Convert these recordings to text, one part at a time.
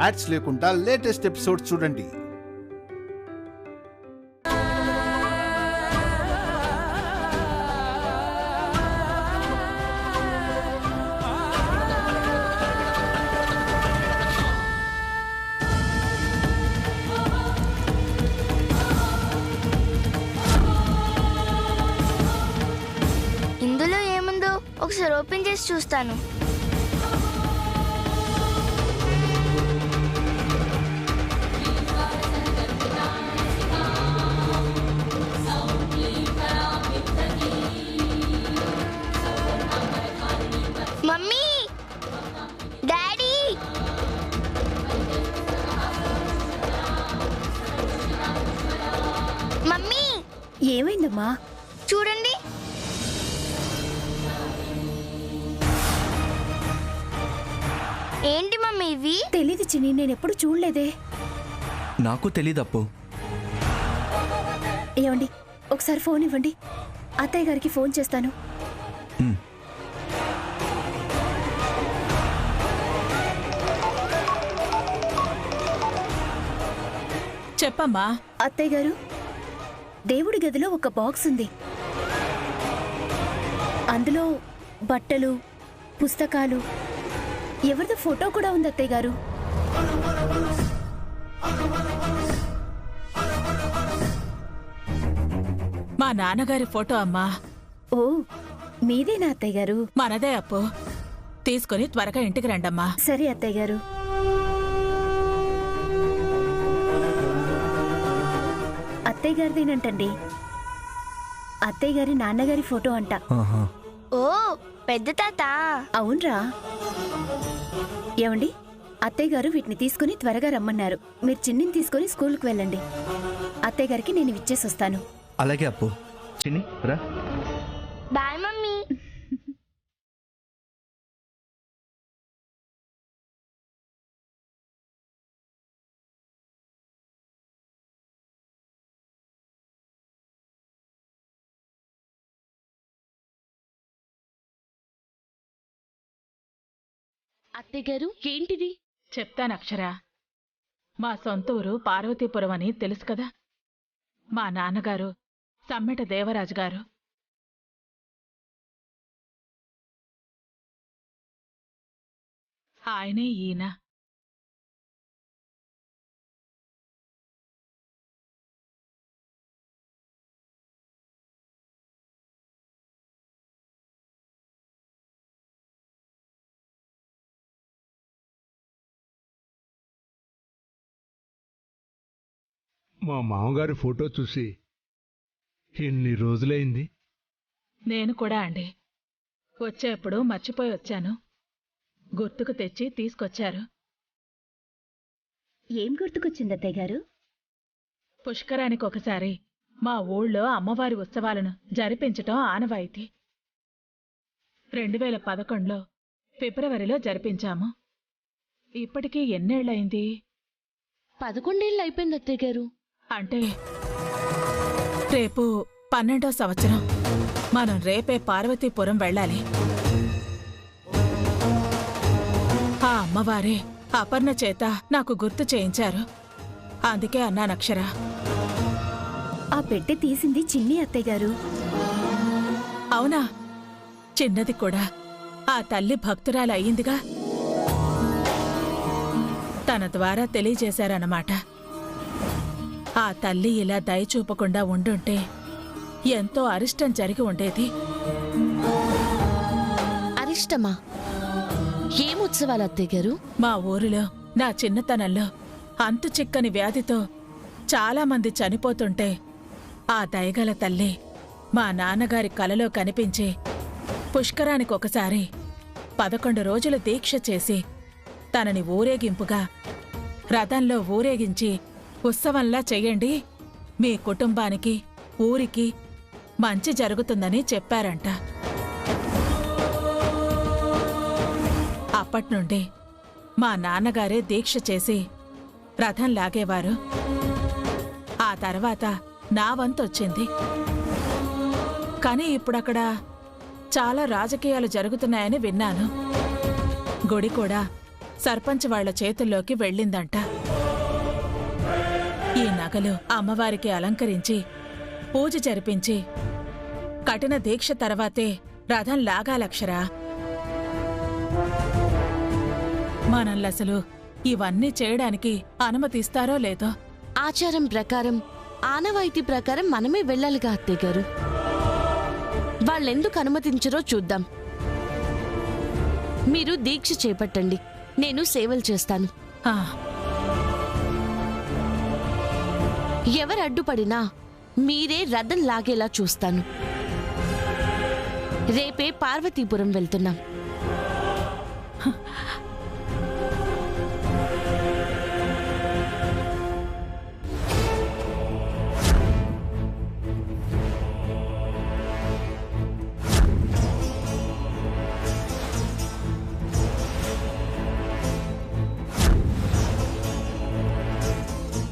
Ads లేకుండా latest episodes చూడండి. ఇందులో ఏముందో ఒకసారి ఓపెన్ చేసి చూస్తాను. మమ్మీ, డాడీ, మమ్మీ, ఏమైందమ్మా? చూడండి. ఏంటి మమ్మీ ఇవి? తెలీదు చిన్ని, నేనెప్పుడు చూడలేదే. నాకు తెలీదప్పు. ఏమండి, ఒకసారి ఫోన్ ఇవ్వండి, అత్తయ్య గారికి ఫోన్ చేస్తాను. చెప్పమ్మా. అత్తయ్య గారు, దేవుడి గదిలో ఒక బాక్స్ ఉంది. అందులో బట్టలు, పుస్తకాలు, ఎవరిదో ఫోటో కూడా ఉంది అత్తయ్య గారు. మా నాన్నగారి ఫోటో అమ్మా. ఓ, మీదేనా అత్తయ్య గారు? మనదే అప్పు. తీసుకుని త్వరగా ఇంటికి రండమ్మా. సరే అత్తయ్య గారు. అత్తయ్య గారిదేనంటండి. అత్తయ్య గారి నాన్నగారి ఫోటో అంట. ఓ, పెద్ద తాత. అవునరా. ఏమండి, అత్తయ్య గారు వీటిని తీసుకుని త్వరగా రమ్మన్నారు. మీరు చిన్నిని తీసుకుని స్కూల్కి వెళ్ళండి. అత్తయ్య గారికి నేను ఇచ్చేసి వస్తాను. అలాగే అప్పు. చిన్ని రా. Bye mummy. అత్తయ్య గారు, ఏంటిది? చెప్తాను అక్షరా. మా సొంత ఊరు పార్వతీపురం అని తెలుసు కదా. మా నాన్నగారు సమ్మెట దేవరాజు గారు. ఆయనే ఈయన. మా మామగారి ఫోటో చూసి ఎన్ని రోజులైంది. నేను కూడా అండి. వచ్చేప్పుడు మర్చిపోయి వచ్చాను. గుర్తుకు తెచ్చి తీసుకొచ్చారు. ఏం గుర్తుకొచ్చింది అత్తయ్య గారు? పుష్కరానికి ఒకసారి మా ఊళ్ళో అమ్మవారి ఉత్సవాలను జరిపించటం ఆనవాయితీ. 2011లో ఫిబ్రవరిలో జరిపించాము. ఇప్పటికీ ఎన్నేళ్లయింది? 11 ఏళ్ళు అయిపోయింది అత్తయ్య గారు. అంటే రేపు 12వ సంవత్సరం. మనం రేపే పార్వతీపురం వెళ్ళాలి. ఆ అమ్మవారే అపర్ణ చేత నాకు గుర్తు చేయించారు. అందుకే అన్నానక్షరా. ఆ పెట్టె తీసింది చిన్ని అత్తయ్య గారు. అవునా? చిన్నది కూడా ఆ తల్లి భక్తురాలు అయ్యిందిగా. తన ద్వారా తెలియజేశారన్నమాట. ఆ తల్లి ఇలా దయచూపకుండా ఉండుంటే ఎంతో అరిష్టం జరిగి ఉండేది. అరిష్టమా? ఏం ఉత్సవాలు అత్తయ్య గారు? మా ఊరిలో నా చిన్నతనంలో అంతు చిక్కని వ్యాధితో చాలామంది చనిపోతుంటే ఆ దయగల తల్లి మా నాన్నగారి కలలో కనిపించి పుష్కరానికొకసారి 11 రోజులు దీక్ష చేసి తనని ఊరేగింపుగా రథంలో ఊరేగించి ఉత్సవంలా చెయ్యండి, మీ కుటుంబానికి ఊరికి మంచి జరుగుతుందని చెప్పారంట. అప్పట్నుండి మా నాన్నగారే దీక్ష చేసి రథం లాగేవారు. ఆ తర్వాత నా వంతొచ్చింది. కానీ ఇప్పుడక్కడ చాలా రాజకీయాలు జరుగుతున్నాయని విన్నాను. గుడి కూడా సర్పంచ్ వాళ్ల చేతుల్లోకి వెళ్ళిందంట. ఈ నగలు అమ్మవారికి అలంకరించి పూజ జరిపించి కఠిన దీక్ష తర్వాతే రథం లాగాలక్షరా. మనల్లసలు ఇవన్నీ చేయడానికి అనుమతిస్తారో లేదో. ఆచారం ప్రకారం, ఆనవాయితీ ప్రకారం మనమే వెళ్ళాలిగా అత్తయ్యగారు. వాళ్ళెందుకు అనుమతించరో చూద్దాం. మీరు దీక్ష చేపట్టండి, నేను సేవలు చేస్తాను. ఆ, ఎవరు అడ్డుపడినా మీరే రథం లాగేలా చూస్తాను. రేపే పార్వతీపురం వెళ్తున్నాం.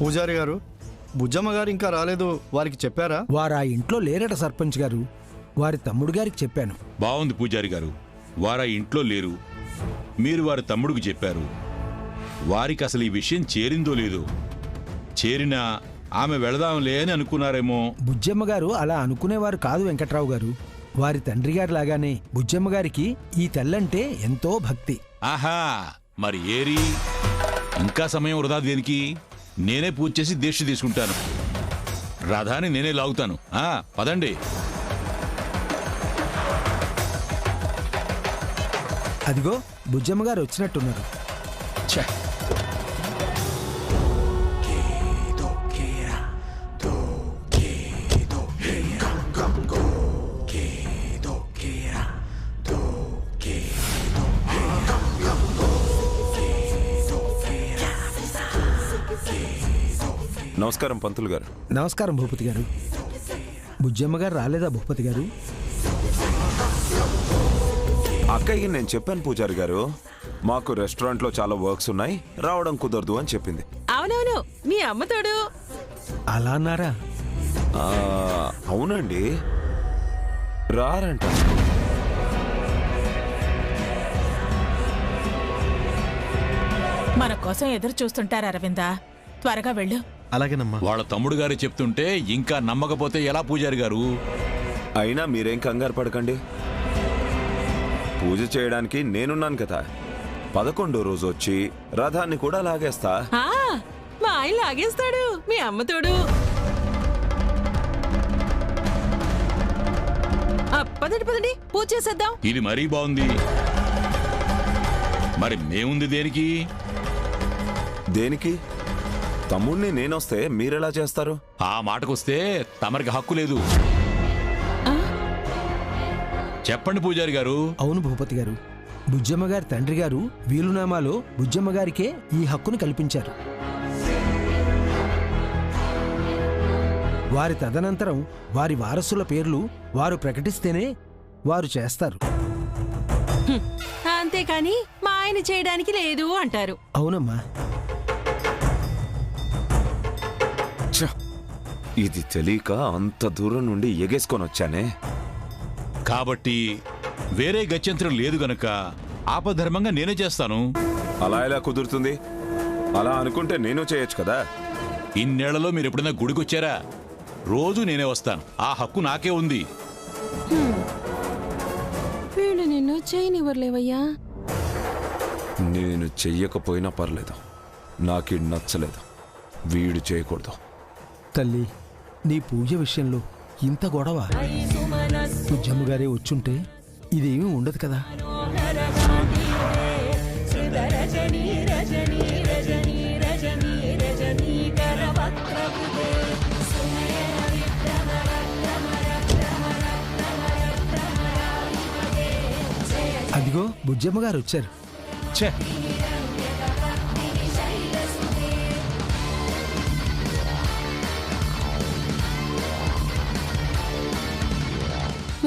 పూజారి గారు, బుజ్జమ్మ గారు ఇంకా రాలేదు, వారికి చెప్పారా? వారు ఆ ఇంట్లో లేరట సర్పంచ్ గారు. వారి తమ్ముడు గారికి చెప్పాను. బావుంది పూజారి గారు, వారా ఇంట్లో లేరు, మీరు వారి తమ్ముడికి చెప్పారు. వారికి అసలు ఈ విషయం చేరిందో లేదో. చేరినా ఆమె వెళదాంలే అని అనుకున్నారేమో. బుజ్జమ్మ గారు అలా అనుకునేవారు కాదు వెంకట్రావు గారు. వారి తండ్రి గారి లాగానే బుజ్జమ్మ గారికి ఈ తెల్లంటే ఎంతో భక్తి. ఆహా, మరి ఏరి ఇంకా సమయం వృధా దేనికి? నేనే పూజ చేసి దీక్ష తీసుకుంటాను. రథాన్ని నేనే లాగుతాను. పదండి. అదిగో బుజ్జమ్మ గారు వచ్చినట్టున్నారు. ఛే, నమస్కారం పంతులు గారు. నమస్కారం భూపతి గారు. బుజ్జమ్మ గారు రాలేదా భూపతి గారు? అక్కయ్యకి నేను చెప్పాను పూజారి గారు, మాకు రెస్టారెంట్లో చాలా వర్క్స్ ఉన్నాయి, రావడం కుదరదు అని చెప్పింది. అవునవును, మీ అమ్మతోడు. అలా అన్నారా? అవునండి, రారంట. మన కోసం ఎదురు చూస్తుంటారు అరవిందా. త్వరగా వెళ్ళు. అలాగేనమ్మా. వాళ్ళ తమ్ముడు గారు చెప్తుంటే ఇంకా నమ్మకపోతే ఎలా పూజారి గారు? అయినా మీరేం కంగారు పడకండి, పూజ చేయడానికి నేనున్నాను కదా. 11వ రోజు వచ్చి రథాన్ని కూడా లాగేస్తా. మా ఆయన లాగేస్తాడు, మీ అమ్మతోడు. పదండి పదండి, పూజ చేసేద్దాం. ఇది మరీ బాగుంది. మరి మేముంది దేనికి? దేనికి? తమ్ముడిని నేనొస్తే మీరెలా చేస్తారు? ఆ మాటకొస్తే తమరికి హక్కు లేదు. చెప్పండి పూజారి గారు. అవును భూపతి గారు, బుజ్జమ్మ గారి తండ్రి గారు వీలునామాలో బుజ్జమ్మ గారికే ఈ హక్కును కల్పించారు. వారి తదనంతరం వారి వారసుల పేర్లు వారు ప్రకటిస్తేనే వారు చేస్తారు. అంతేకాని మా ఆయన చేయడానికి లేదు అంటారు. అవునమ్మా. ఇది తెలియక అంత దూరం నుండి ఎగేసుకొని వచ్చానే. కాబట్టి వేరే గత్యంతరం లేదు గనక ఆపధర్మంగా నేనే చేస్తాను. అలా ఎలా కుదురుతుంది? అలా అనుకుంటే నేను చేయొచ్చు కదా. ఇన్నేళ్లలో మీరు ఎప్పుడైనా గుడికొచ్చారా? రోజు నేనే వస్తాను. ఆ హక్కు నాకే ఉంది. వీళ్ళు నిన్ను చేయనివ్వలేవయ్యా. నేను చెయ్యకపోయినా పర్లేదు, నాకు నచ్చలేదు, వీడు చేయకూడదు. తల్లి, నీ పూజ విషయంలో ఇంత గొడవ. బుజ్జమ్మ గారే వచ్చుంటే ఇదేమీ ఉండదు కదా. అదిగో బుజ్జమ్మ గారు వచ్చారు. ఛే,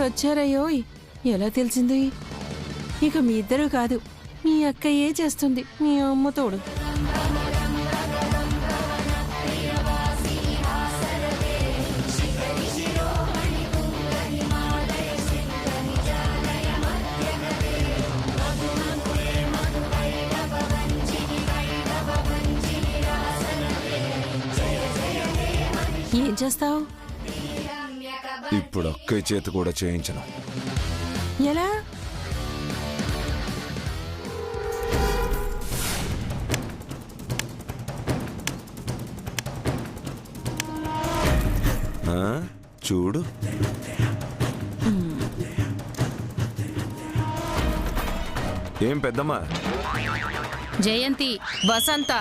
వచ్చారయ్యోయ్, ఎలా తెలిసింది? ఇక మీ ఇద్దరు కాదు, మీ అక్కయ్యే చేస్తుంది, మీ అమ్మ తోడు. చేస్తావు? ఇప్పుడు అక్కయ్య చేతి కూడా చేయించను. ఎలా? చూడు, ఏం పెద్దమ్మా? జయంతి, వసంత.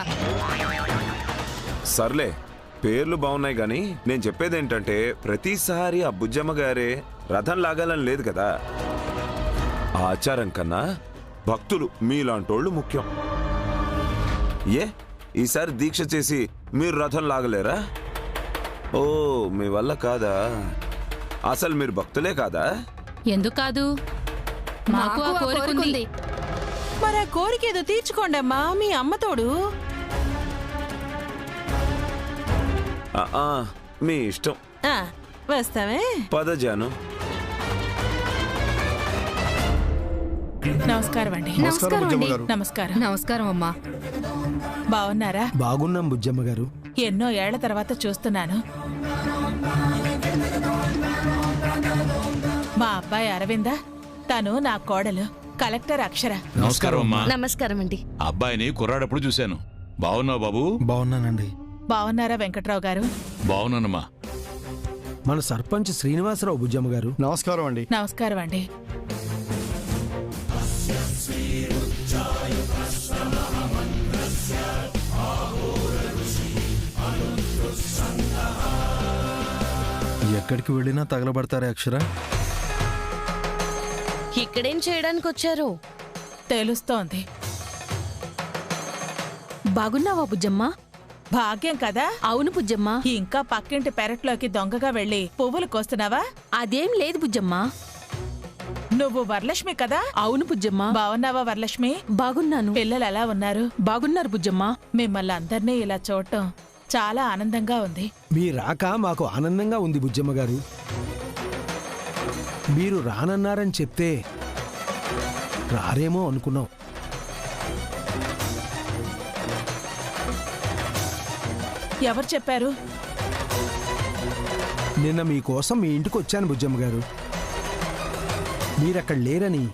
సర్లే, పేర్లు బాగున్నాయి గాని నేను చెప్పేదేంటంటే ప్రతిసారి ఆ బుజ్జమ్మ గారే రథం లాగాలని లేదు కదా. ఆచారం కన్నా భక్తులు మీలాంటోళ్ళు ముఖ్యం. ఈసారి దీక్ష చేసి మీరు రథం లాగలేరా? ఓ, మీ వల్ల కాదా? అసలు మీరు భక్తులే కాదా? ఎందుకు కాదు, మాకు ఆ కోరిక. మరి ఆ కోరిక ఏదో తీర్చుకోండి అమ్మా, మీ అమ్మతోడు. మీ ఇష్టం. వస్తామే. పద జాను. నమస్కారం అండి. నమస్కారం. నమస్కారం అమ్మా. బాగున్నారా? బాగున్నాం బుజ్జమ్మ గారు. ఎన్నో ఏళ్ల తర్వాత చూస్తున్నాను. మా అబ్బాయి అరవింద, తను నా కోడలు కలెక్టర్ అక్షర. నమస్కారం అమ్మా. నమస్కారం అండి. అబ్బాయిని కుర్రాడప్పుడు చూశాను. బాగున్నావు బాబు? బాగున్నానండి. బాగున్నారా వెంకట్రావు గారు? బాగున్నానమ్మా. మన సర్పంచ్ శ్రీనివాసరావు బుజ్జమ్మ గారు. నమస్కారం అండి. నమస్కారం అండి. ఎక్కడికి వెళ్ళినా తగలబడతారే అక్షర. ఇక్కడేం చేయడానికి వచ్చారు? తెలుస్తోంది. బాగున్నావా బుజ్జమ్మ? భాగ్యం కదా. అవును బుజ్జమ్మ. ఇంకా పక్కింటి పెరట్లోకి దొంగగా వెళ్లి పువ్వులు కోస్తున్నావా? అదేం లేదు బుజ్జమ్మ. నువ్వు వరలక్ష్మి కదా? అవును బుజ్జమ్మ. బాగున్నావా వరలక్ష్మి? బాగున్నాను. పిల్లలు ఎలా ఉన్నారు? బాగున్నారు బుజ్జమ్మ. మిమ్మల్ని అందరినీ ఇలా చూడటం చాలా ఆనందంగా ఉంది. మీ రాక మాకు ఆనందంగా ఉంది బుజ్జమ్మ గారు. మీరు రానన్నారని చెప్తే రారేమో అనుకున్నాం. ఎవరు చెప్పారు? నిన్న మీకోసం మీ ఇంటికి వచ్చాను బుజ్జమ్మ గారు. మీరక్కడ లేరని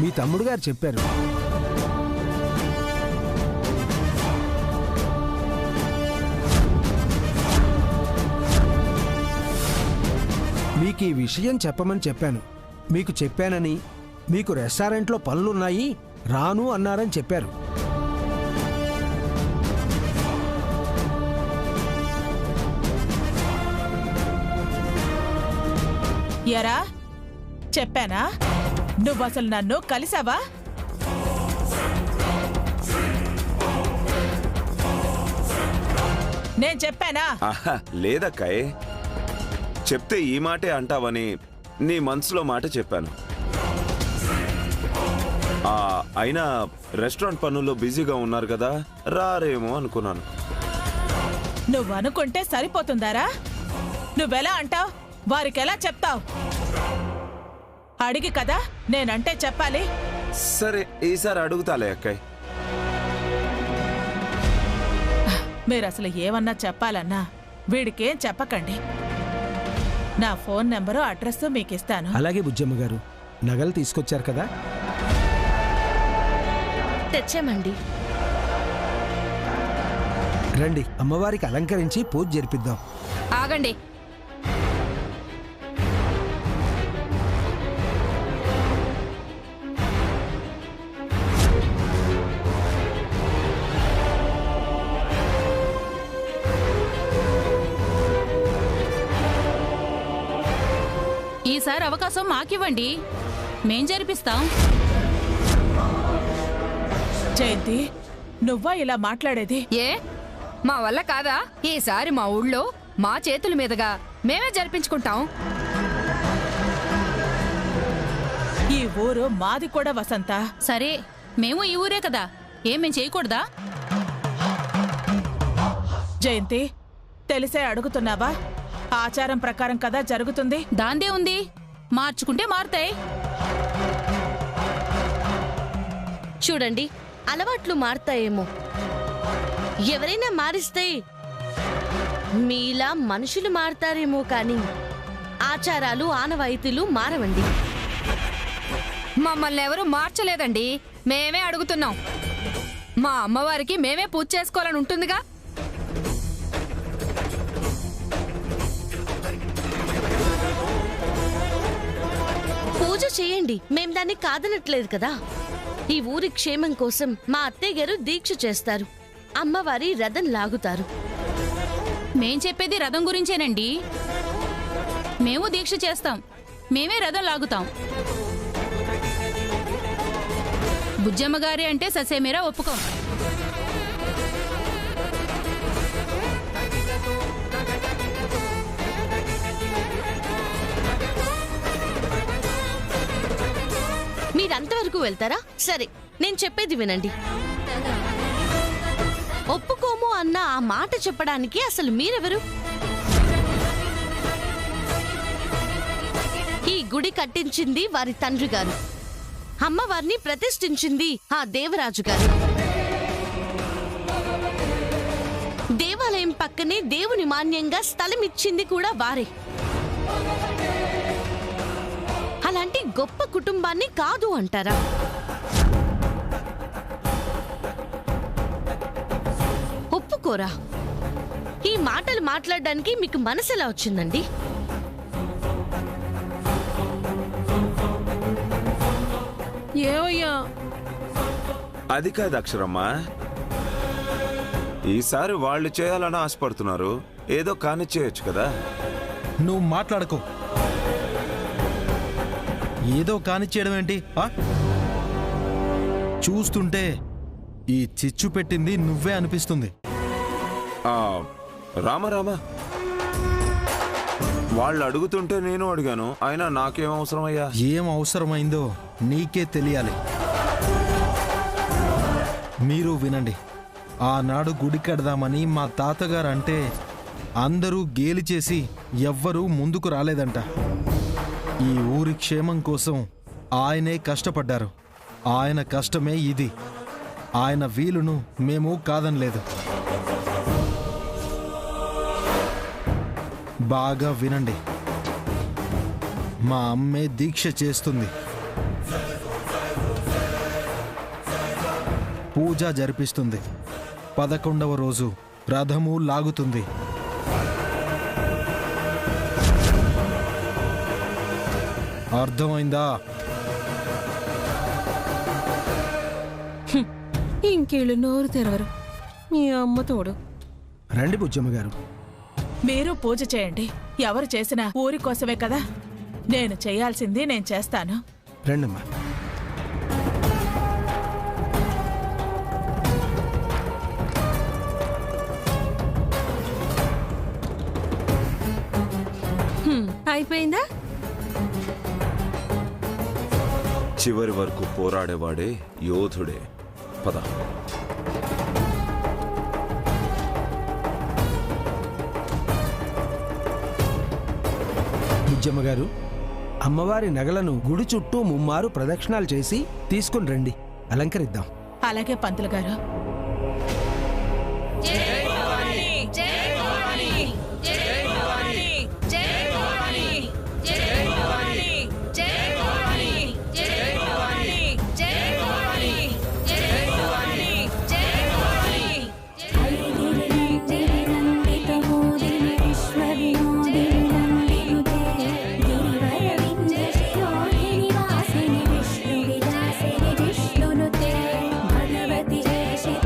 మీ తమ్ముడు గారు చెప్పారు. మీకు ఈ విషయం చెప్పమని చెప్పాను. మీకు చెప్పానని, మీకు రెస్టారెంట్లో పనులున్నాయి రాను అన్నారని చెప్పారు. ఎరా చెప్పానా? నువ్వసలు నన్ను కలిసావా? నేను చెప్పానా? లేదక్కాయ్, చెప్తే ఈ మాటే అంటావని నీ మనసులో మాట చెప్పాను. అయినా రెస్టారెంట్ పనుల్లో బిజీగా ఉన్నారు కదా, రారేమో అనుకున్నాను. నువ్వనుకుంటే సరిపోతుందారా? నువ్వెలా అంటావ్? వారికెలా చెప్తావ్? అడిగి కదా నేనంటే చెప్పాలి. సరే, ఈసారి అడుగుతాలే అక్కాయ్. మీరసలు ఏమన్నా చెప్పాలన్నా వీడికేం చెప్పకండి. నా ఫోన్ నెంబరు, అడ్రస్ మీకిస్తాను. అలాగే బుజ్జమ్మ గారు. నగలు తీసుకొచ్చారు కదా? తెచ్చామండి. రండి, అమ్మవారికి అలంకరించి పూజ జరిపిద్దాం. ఆగండి. ఈసారి అవకాశం మాకివ్వండి, మేం జరిపిస్తాం. జయంతి, నువ్వా ఇలా మాట్లాడేది? ఏ మా వల్ల కాదా? ఈసారి మా ఊళ్ళో మా చేతుల మీదుగా మేమే జరిపించుకుంటాం. ఈ ఊరు మాది కూడా వసంత. సరే, మేము ఈ ఊరే కదా, ఏమేం చేయకూడదా? జయంతి, తెలిసే అడుగుతున్నావా? ఆచారం ప్రకారం కదా జరుగుతుంది. దాందే ఉంది, మార్చుకుంటే మారుతాయి. చూడండి, అలవాట్లు మారుతాయేమో. ఎవరైనా మారిస్తే మీలా మనుషులు మారతారేమో కానీ ఆచారాలు ఆనవాయితీలు మారవండి. మమ్మల్ని ఎవరూ మార్చలేదండి, మేమే అడుగుతున్నాం. మా అమ్మవారికి మేమే పూజ చేసుకోవాలని ఉంటుందిగా. పూజ చేయండి, మేం దాన్ని కాదనట్లేదు కదా. ఈ ఊరి క్షేమం కోసం మా అత్తయ్య గారు దీక్ష చేస్తారు, అమ్మవారి రథం లాగుతారు. మేం చెప్పేది రథం గురించేనండి. మేము దీక్ష చేస్తాం, మేమే రథం లాగుతాం. బుజ్జమ్మ గారి అంటే ససేమీరా ఒప్పుకోం. మీరంతవరకు వెళ్తారా? సరే, నేను చెప్పేది వినండి. ఒప్పుకోము అన్న ఆ మాట చెప్పడానికి అసలు మీరెవరు? ఈ గుడి కట్టించింది వారి తండ్రి గారు, అమ్మవారిని ప్రతిష్ఠించింది ఆ దేవరాజు గారు. దేవాలయం పక్కనే దేవుని మాన్యంగా స్థలం ఇచ్చింది కూడా వారే. అలాంటి గొప్ప కుటుంబాన్ని కాదు అంటారా? ఒప్పుకోరా? ఈ మాటలు మాట్లాడడానికి మీకు మనసు ఎలా వచ్చిందండి? ఏవయ్యా, అది కాదు అక్షరమ్మ, ఈసారి వాళ్ళు చేయాలని ఆశపడుతున్నారు, ఏదో కాని చేయొచ్చు కదా. నువ్వు మాట్లాడుకో. ఏదో కాని చేయడం ఏంటి? చూస్తుంటే ఈ చిచ్చు పెట్టింది నువ్వే అనిపిస్తుంది. రామ వాళ్ళు అడుగుతుంటే నేను అడిగాను, అయినా నాకేం అవసరమయ్యా? ఏం అవసరమైందో నీకే తెలియాలి. మీరు వినండి. ఆనాడు గుడి కడదామని మా తాతగారు అంటే అందరూ గేలి చేసి ఎవ్వరూ ముందుకు రాలేదంట. ఈ ఊరి క్షేమం కోసం ఆయనే కష్టపడ్డారు. ఆయన కష్టమే ఇది. ఆయన వీలును మేము కాదనలేదు. బాగా వినండి. మా అమ్మే దీక్ష చేస్తుంది, పూజ జరిపిస్తుంది, 11వ రోజు రథము లాగుతుంది. అర్థమైందా? ఇంకేళ్ళు నోరు తెరవరు, మీ అమ్మ తోడు. రండి బుజ్జమ్మ గారు. మీరు పూజ చేయండి. ఎవరు చేసినా ఊరి కోసమే కదా. నేను చేయాల్సింది నేను చేస్తాను. రండమ్మా. అయిపోయిందా? చివరి వరకు పోరాడేవాడే యోధుడే. పద. బుజ్జమ్మ గారు, అమ్మవారి నగలను గుడి చుట్టూ 3 మారు ప్రదక్షిణాలు చేసి తీసుకుని రండి, అలంకరిద్దాం. అలాగే పంతులు గారు. भगवती जय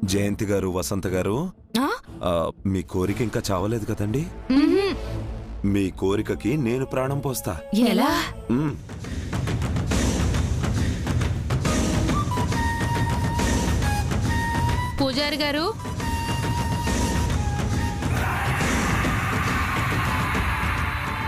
జయంతి గారు, వసంత గారు, మీ కోరిక ఇంకా చావలేదు కదండి? మీ కోరికకి నేను ప్రాణం పోస్తా. ఎలా? పూజారి గారు